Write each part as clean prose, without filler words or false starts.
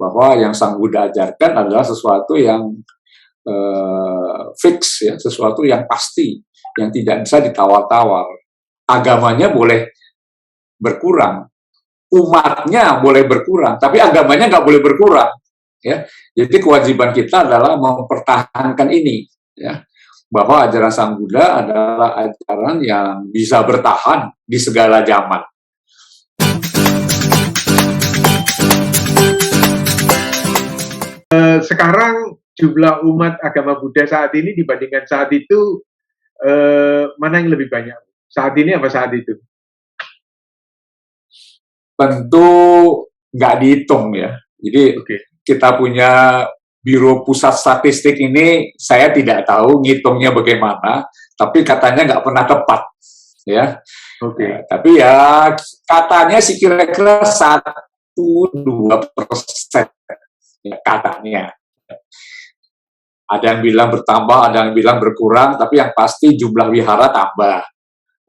bahwa yang Sang Buddha ajarkan adalah sesuatu yang fix, ya, sesuatu yang pasti, yang tidak bisa ditawar-tawar. Agamanya boleh berkurang, umatnya boleh berkurang, tapi agamanya nggak boleh berkurang. Ya, jadi kewajiban kita adalah mempertahankan ini, ya, bahwa ajaran Sang Buddha adalah ajaran yang bisa bertahan di segala zaman. Sekarang jumlah umat agama Buddha saat ini dibandingkan saat itu, mana yang lebih banyak? Saat ini apa saat itu? Tentu nggak dihitung, ya. Jadi kita punya Biro Pusat Statistik ini, saya tidak tahu ngitungnya bagaimana, tapi katanya nggak pernah tepat, ya. Tapi ya katanya sih kira-kira 1-2%, ya, katanya. Ada yang bilang bertambah, ada yang bilang berkurang, tapi yang pasti jumlah wihara tambah,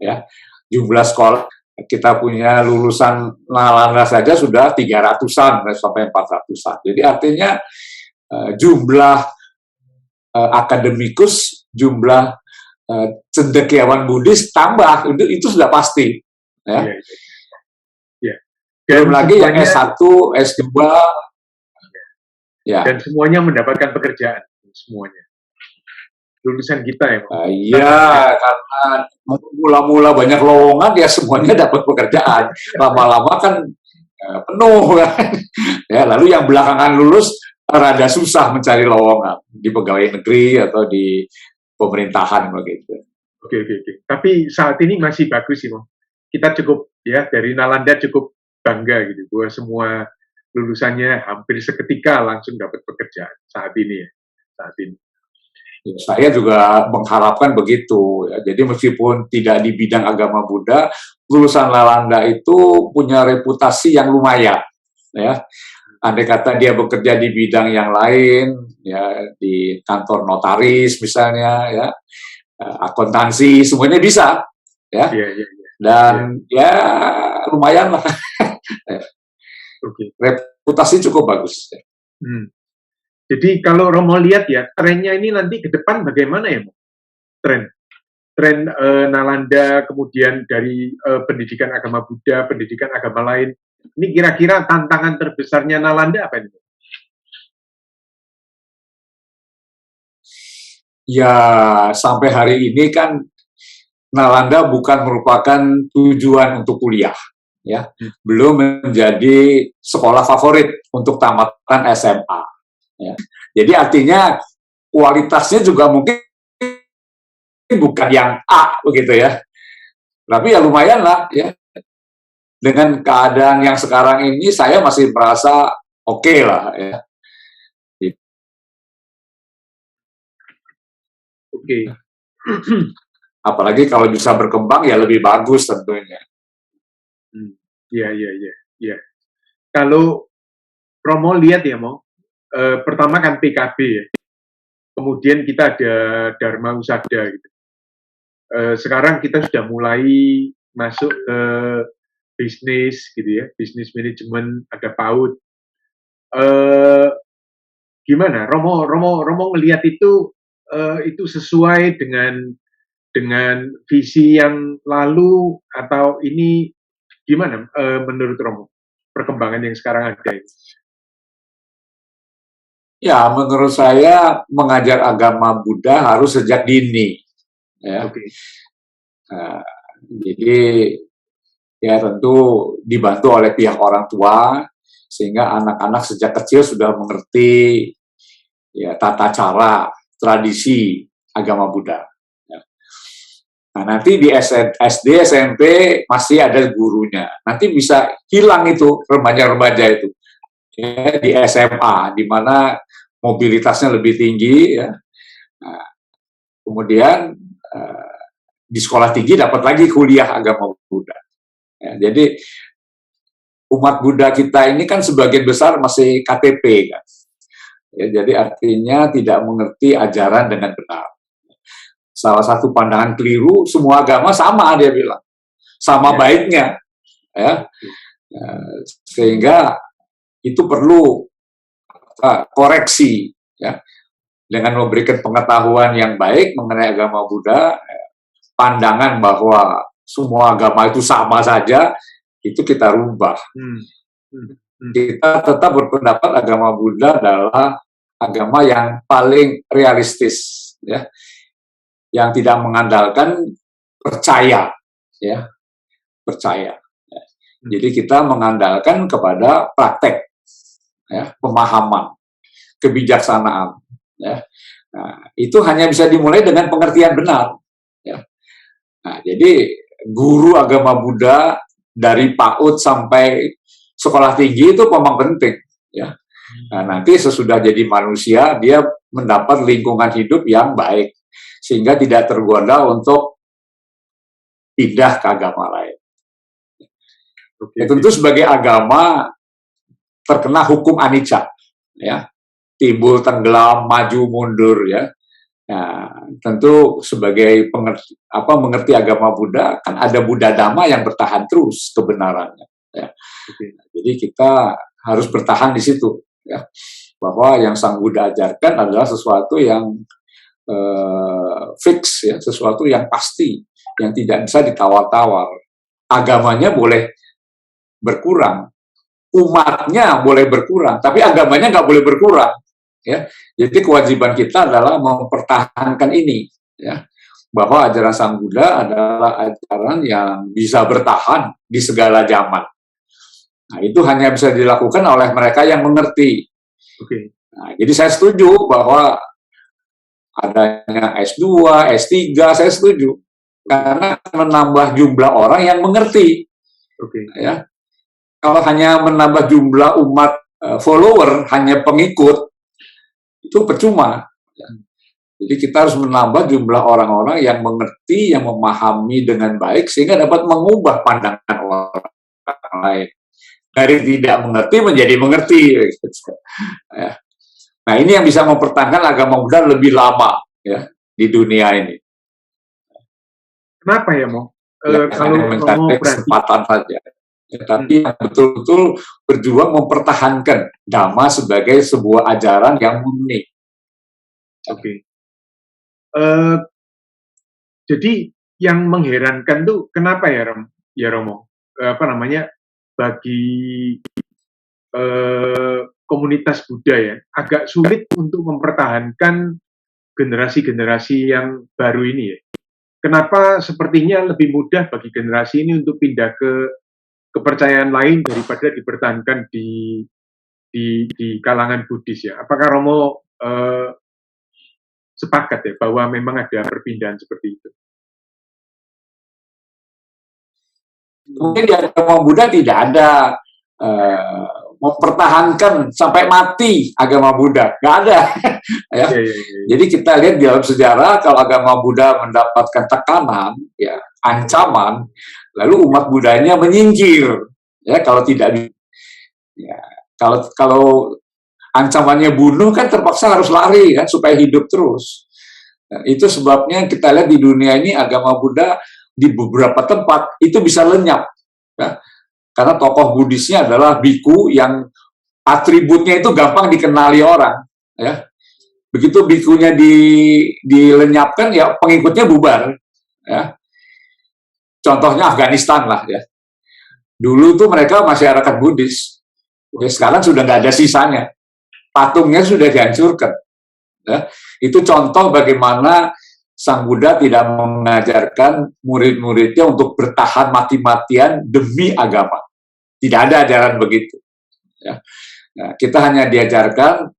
ya. Jumlah sekolah, kita punya lulusan Nalanda saja sudah 300-an sampai 400-an. Jadi artinya jumlah akademikus, jumlah cendekiawan Buddhis tambah, itu sudah pasti, ya. Belum lagi yang S1, S2, ya. Dan semuanya mendapatkan pekerjaan, semuanya. Lulusan kita ya. Iya, karena mula-mula banyak lowongan, ya semuanya dapat pekerjaan. Lama-lama kan penuh, kan. Ya, lalu yang belakangan lulus rada susah mencari lowongan di pegawai negeri atau di pemerintahan begitu. Oke. Tapi saat ini masih bagus sih, Bang. Kita cukup, ya, dari Nalanda cukup bangga gitu, bahwa semua lulusannya hampir seketika langsung dapat pekerjaan saat ini, ya. Saat ini. Ya, saya juga mengharapkan begitu, ya. Jadi meskipun tidak di bidang agama Buddha, lulusan Nalanda itu punya reputasi yang lumayan, ya. Andai kata dia bekerja di bidang yang lain, ya, di kantor notaris misalnya, ya, akuntansi, semuanya bisa, ya. Dan ya lumayan lah. Reputasi cukup bagus. Ya. Jadi kalau Romo lihat ya, trennya ini nanti ke depan bagaimana ya, Mo? Tren Nalanda, kemudian dari pendidikan agama Buddha, pendidikan agama lain. Ini kira-kira tantangan terbesarnya Nalanda apa ini? Ya, sampai hari ini kan Nalanda bukan merupakan tujuan untuk kuliah, ya. Belum menjadi sekolah favorit untuk tamatan SMA. Ya. Jadi artinya kualitasnya juga mungkin bukan yang A begitu, ya. Tapi ya lumayan lah, ya. Dengan keadaan yang sekarang ini saya masih merasa oke lah, ya. Oke. Apalagi kalau bisa berkembang ya lebih bagus tentunya. Iya. Kalau Romo lihat ya, Mo, pertama kan PKB ya. Kemudian kita ada Dharma Usada gitu. Sekarang kita sudah mulai masuk ke bisnis gitu ya, bisnis manajemen, ada PAUD. Gimana? Romo ngelihat itu sesuai dengan visi yang lalu, atau ini gimana menurut Romo perkembangan yang sekarang ada ini? Ya, menurut saya mengajar agama Buddha harus sejak dini, ya. Jadi ya tentu dibantu oleh pihak orang tua sehingga anak-anak sejak kecil sudah mengerti, ya, tata cara, tradisi agama Buddha. Nah, nanti di SD, SMP masih ada gurunya. Nanti bisa hilang itu remaja-remaja itu, ya, di SMA, di mana mobilitasnya lebih tinggi, ya. Nah, kemudian di sekolah tinggi dapat lagi kuliah agama Buddha. Ya, jadi umat Buddha kita ini kan sebagian besar masih KTP, kan. Ya, jadi artinya tidak mengerti ajaran dengan benar. Salah satu pandangan keliru, semua agama sama, dia bilang, sama baiknya, ya. Sehingga itu perlu koreksi, ya, dengan memberikan pengetahuan yang baik mengenai agama Buddha, pandangan bahwa semua agama itu sama saja, itu kita rubah. Kita tetap berpendapat agama Buddha adalah agama yang paling realistis, ya, yang tidak mengandalkan percaya, ya, percaya. Jadi kita mengandalkan kepada praktek, ya, pemahaman, kebijaksanaan. Ya. Nah, itu hanya bisa dimulai dengan pengertian benar. Ya. Nah, jadi guru agama Buddha dari PAUD sampai sekolah tinggi itu memang penting. Ya. Nah, nanti sesudah jadi manusia dia mendapat lingkungan hidup yang baik sehingga tidak tergoda untuk pindah ke agama lain. Ya, tentu sebagai agama terkena hukum anicca, ya, timbul tenggelam maju mundur, ya. Nah, tentu sebagai mengerti agama Buddha kan ada Buddha Dhamma yang bertahan terus kebenarannya, ya. Jadi kita harus bertahan di situ, ya, bahwa yang Sang Buddha ajarkan adalah sesuatu yang fix, ya, sesuatu yang pasti, yang tidak bisa ditawar-tawar. Agamanya boleh berkurang, umatnya boleh berkurang, tapi agamanya nggak boleh berkurang, ya. Jadi kewajiban kita adalah mempertahankan ini, ya, bahwa ajaran Sang Buddha adalah ajaran yang bisa bertahan di segala zaman. Nah, itu hanya bisa dilakukan oleh mereka yang mengerti. Nah, jadi saya setuju bahwa adanya S2, S3, saya setuju karena menambah jumlah orang yang mengerti. Ya. Kalau hanya menambah jumlah umat follower, hanya pengikut, itu percuma. Jadi kita harus menambah jumlah orang-orang yang mengerti, yang memahami dengan baik, sehingga dapat mengubah pandangan orang lain. Dari tidak mengerti menjadi mengerti. Nah, ini yang bisa mempertahankan agama Buddha lebih lama, ya, di dunia ini. Kenapa ya, Mo? Kalau mencari kesempatan saja. Ya, tapi yang betul-betul berjuang mempertahankan Dhamma sebagai sebuah ajaran yang murni. Jadi yang mengherankan tuh kenapa ya, Romo? Bagi komunitas Buddha ya, agak sulit untuk mempertahankan generasi-generasi yang baru ini ya. Kenapa sepertinya lebih mudah bagi generasi ini untuk pindah ke kepercayaan lain daripada dipertahankan di kalangan Buddhis ya? Apakah Romo sepakat ya bahwa memang ada perpindahan seperti itu? Mungkin di agama Buddha tidak ada mempertahankan sampai mati agama Buddha, nggak ada. Ya. Jadi kita lihat di dalam sejarah kalau agama Buddha mendapatkan tekanan, ya, ancaman, lalu umat Buddhanya menyingkir, ya, kalau tidak, ya, kalau ancamannya bunuh kan terpaksa harus lari kan supaya hidup terus. Nah, itu sebabnya kita lihat di dunia ini agama Buddha di beberapa tempat itu bisa lenyap, ya, karena tokoh Buddhisnya adalah biku yang atributnya itu gampang dikenali orang, ya. Begitu bikunya dilenyapkan, ya pengikutnya bubar, ya. Contohnya Afghanistan lah, ya. Dulu tuh mereka masyarakat Buddhis, ya, sekarang sudah nggak ada sisanya, patungnya sudah dihancurkan. Ya. Itu contoh bagaimana Sang Buddha tidak mengajarkan murid-muridnya untuk bertahan mati-matian demi agama. Tidak ada ajaran begitu. Ya. Nah, kita hanya diajarkan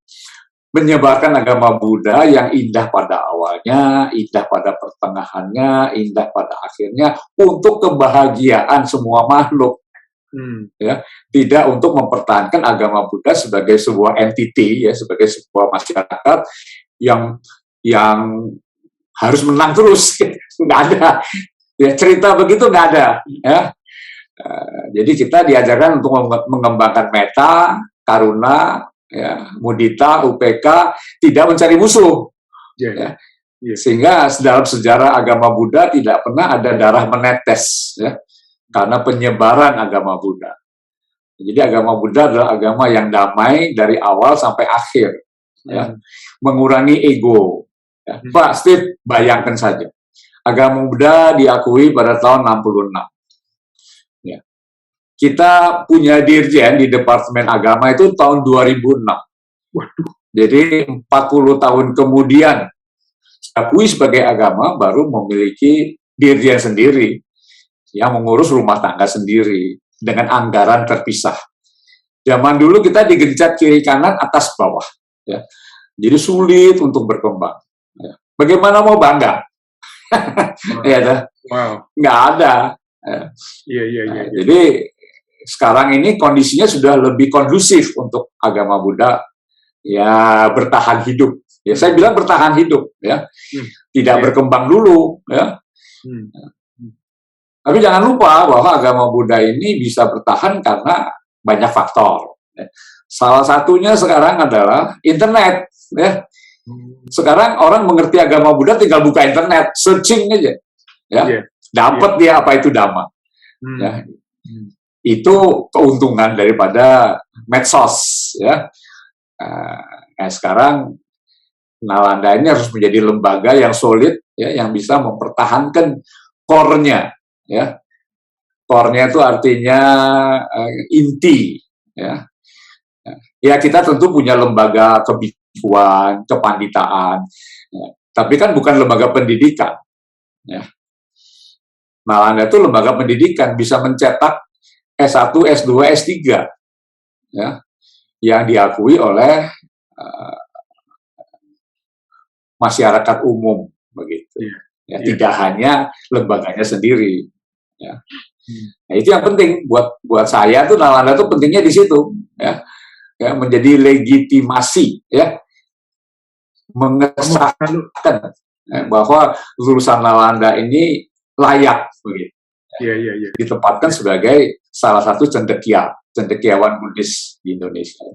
menyebarkan agama Buddha yang indah pada awalnya, indah pada pertengahannya, indah pada akhirnya, untuk kebahagiaan semua makhluk. Ya, tidak untuk mempertahankan agama Buddha sebagai sebuah entity, ya, sebagai sebuah masyarakat yang harus menang terus. Nggak ada. Ya, cerita begitu nggak ada. Ya. Jadi kita diajarkan untuk mengembangkan metta, karuna, ya, mudita, UPK, tidak mencari musuh. Ya. Sehingga dalam sejarah agama Buddha tidak pernah ada darah menetes, ya, karena penyebaran agama Buddha. Jadi agama Buddha adalah agama yang damai dari awal sampai akhir, ya, mengurangi ego. Ya. Pak Steve, bayangkan saja, agama Buddha diakui pada tahun 66. Ya. Kita punya dirjen di Departemen Agama itu tahun 2006. Waduh. Jadi 40 tahun kemudian, diakui sebagai agama, baru memiliki dirjen sendiri yang mengurus rumah tangga sendiri dengan anggaran terpisah. Zaman dulu kita digencet kiri kanan, atas bawah, ya. Jadi sulit untuk berkembang. Ya. Bagaimana mau bangga? Ya, Wow. Nggak ada. Iya. Jadi sekarang ini kondisinya sudah lebih kondusif untuk agama Buddha ya bertahan hidup. Ya saya bilang bertahan hidup, ya, tidak berkembang dulu, ya. Tapi jangan lupa bahwa agama Buddha ini bisa bertahan karena banyak faktor. Ya. Salah satunya sekarang adalah internet. Ya. Sekarang orang mengerti agama Buddha tinggal buka internet, searching aja, ya, dapat dia apa itu Dhamma. Ya. Itu keuntungan daripada medsos, ya. Sekarang Nalanda ini harus menjadi lembaga yang solid, ya, yang bisa mempertahankan core-nya. Ya, core-nya itu artinya inti, ya. Ya kita tentu punya lembaga kebikuan, kepanditaan, ya. Tapi kan bukan lembaga pendidikan, ya. Nalanda itu lembaga pendidikan, bisa mencetak S1, S2, S3, ya, yang diakui oleh masyarakat umum, begitu. Ya, tidak hanya lembaganya sendiri. Ya. Nah, itu yang penting buat saya tuh Nalanda tuh pentingnya di situ, ya, menjadi legitimasi, ya, mengesahkan bahwa lulusan Nalanda ini layak, begitu. Ditempatkan sebagai salah satu cendekiawan Buddhis di Indonesia.